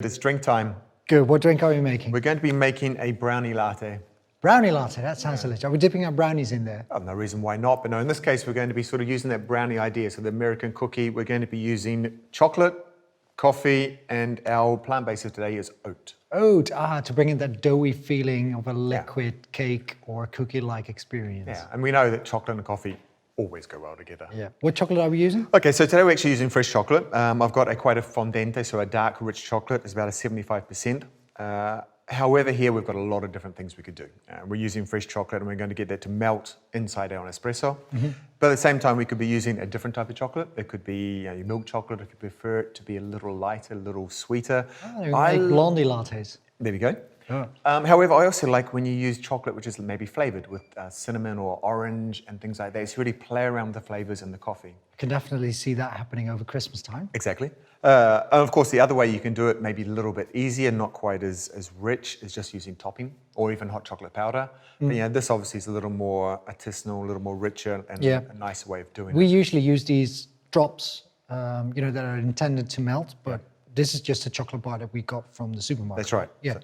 It's drink time. Good. What drink are we making? We're going to be making a brownie latte. Brownie latte. That sounds delicious. Are we dipping our brownies in there? Oh, no reason why not, but no, in this case, we're going to be sort of using that brownie idea. So the American cookie, we're going to be using chocolate, coffee, and our plant base of today is oat. Oat, to bring in that doughy feeling of a liquid cake or cookie-like experience. Yeah, and we know that chocolate and coffee always go well together. Yeah. What chocolate are we using? Okay, so today we're actually using fresh chocolate. I've got quite a fondente, so a dark, rich chocolate. It's about a 75%. However, here we've got a lot of different things we could do. We're using fresh chocolate and we're going to get that to melt inside our espresso. But at the same time, we could be using a different type of chocolate. It could be your milk chocolate if you prefer it to be a little lighter, a little sweeter. Oh, you make blondie lattes. There we go. Oh. However, I also like when you use chocolate which is maybe flavoured with cinnamon or orange and things like that. It's really play around with the flavours in the coffee. I can definitely see that happening over Christmas time. Exactly. And of course, the other way you can do it maybe a little bit easier, not quite as rich, is just using topping or even hot chocolate powder. But yeah, this obviously is a little more artisanal, a little more richer and a nicer way of doing it. We usually use these drops, that are intended to melt, but this is just a chocolate bar that we got from the supermarket. That's right. Yeah.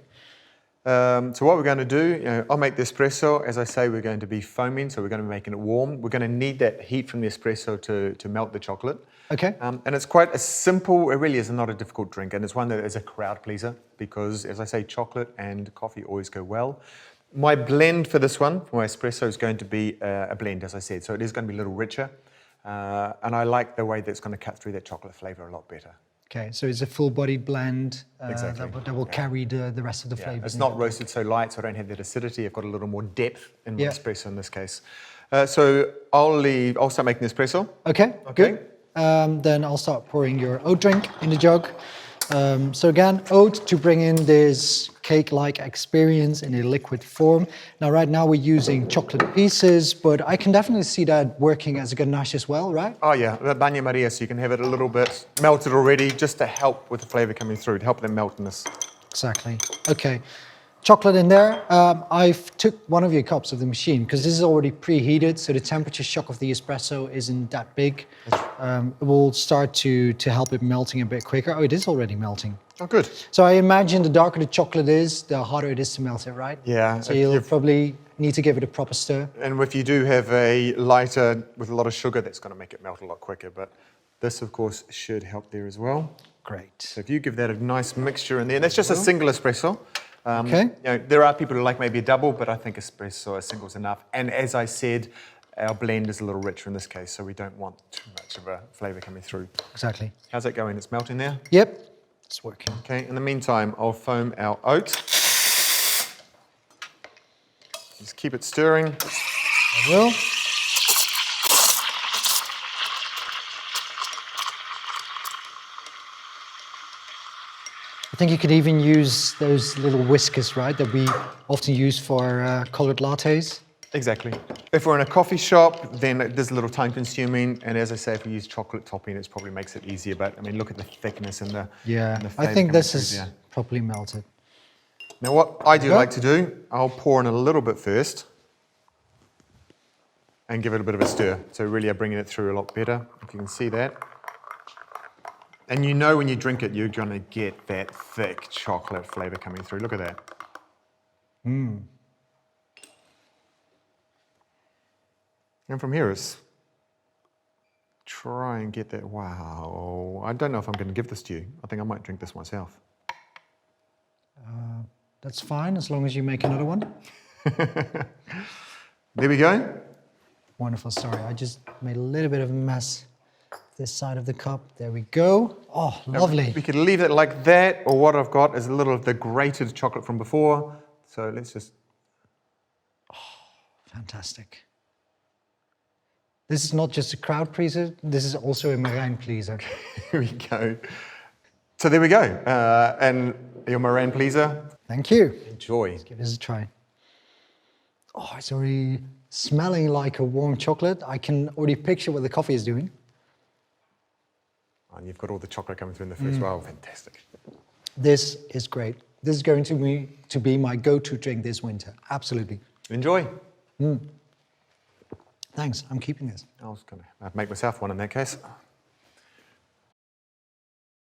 So what we're going to do, I'll make the espresso. As I say, we're going to be foaming, so we're going to be making it warm. We're going to need that heat from the espresso to melt the chocolate. Okay. And it's quite a simple, it really is not a difficult drink, and it's one that is a crowd pleaser because, as I say, chocolate and coffee always go well. My blend for this one, for my espresso, is going to be a blend, as I said, so it is going to be a little richer. And I like the way that it's going to cut through that chocolate flavour a lot better. Okay, so it's a full-bodied blend Exactly. that will carry the rest of the flavours. It's not roasted so light, so I don't have that acidity. I've got a little more depth in my espresso in this case. So I'll start making the espresso. Okay, good. Then I'll start pouring your oat drink in the jug. So again, oat to bring in this cake-like experience in a liquid form. Now, right now we're using chocolate pieces, but I can definitely see that working as a ganache as well, right? Oh yeah, the Baña Maria, so you can have it a little bit melted already, just to help with the flavour coming through, to help the meltiness. Exactly. Okay. Chocolate in there. I've took one of your cups of the machine because this is already preheated, so the temperature shock of the espresso isn't that big. It will start to help it melting a bit quicker. Oh, it is already melting. Oh, good. So I imagine the darker the chocolate is, the harder it is to melt it, right? Yeah. So you'll probably need to give it a proper stir. And if you do have a lighter with a lot of sugar, that's going to make it melt a lot quicker. But this, of course, should help there as well. Great. So if you give that a nice mixture in there, and that's just a single espresso. Okay. There are people who like maybe a double, but I think espresso, a single is enough. And as I said, our blend is a little richer in this case, so we don't want too much of a flavour coming through. Exactly. How's that going? It's melting there? Yep, it's working. Okay, in the meantime, I'll foam our oat. Just keep it stirring. I will. I think you could even use those little whiskers, right, that we often use for coloured lattes. Exactly. If we're in a coffee shop, then it is a little time consuming. And as I say, if we use chocolate topping, it probably makes it easier. But I mean, look at the thickness and the I think this is properly melted. Now what I do like to do, I'll pour in a little bit first and give it a bit of a stir. So really I'm bringing it through a lot better, if you can see that. And you know when you drink it, you're going to get that thick chocolate flavour coming through. Look at that. And from here is try and get that. Wow. I don't know if I'm going to give this to you. I think I might drink this myself. That's fine, as long as you make another one. There we go. Wonderful. Sorry, I just made a little bit of a mess. This side of the cup. There we go. Oh, lovely. We could leave it like that, or what I've got is a little of the grated chocolate from before. So let's just... Oh, fantastic. This is not just a crowd pleaser, this is also a Merijn pleaser. Here we go. So there we go. And your Merijn pleaser. Thank you. Enjoy. Let's give this a try. Oh, it's already smelling like a warm chocolate. I can already picture what the coffee is doing. And you've got all the chocolate coming through in the first row. Fantastic. This is great. This is going to be my go-to drink this winter. Absolutely. Enjoy. Thanks. I'm keeping this. I was going to make myself one in that case.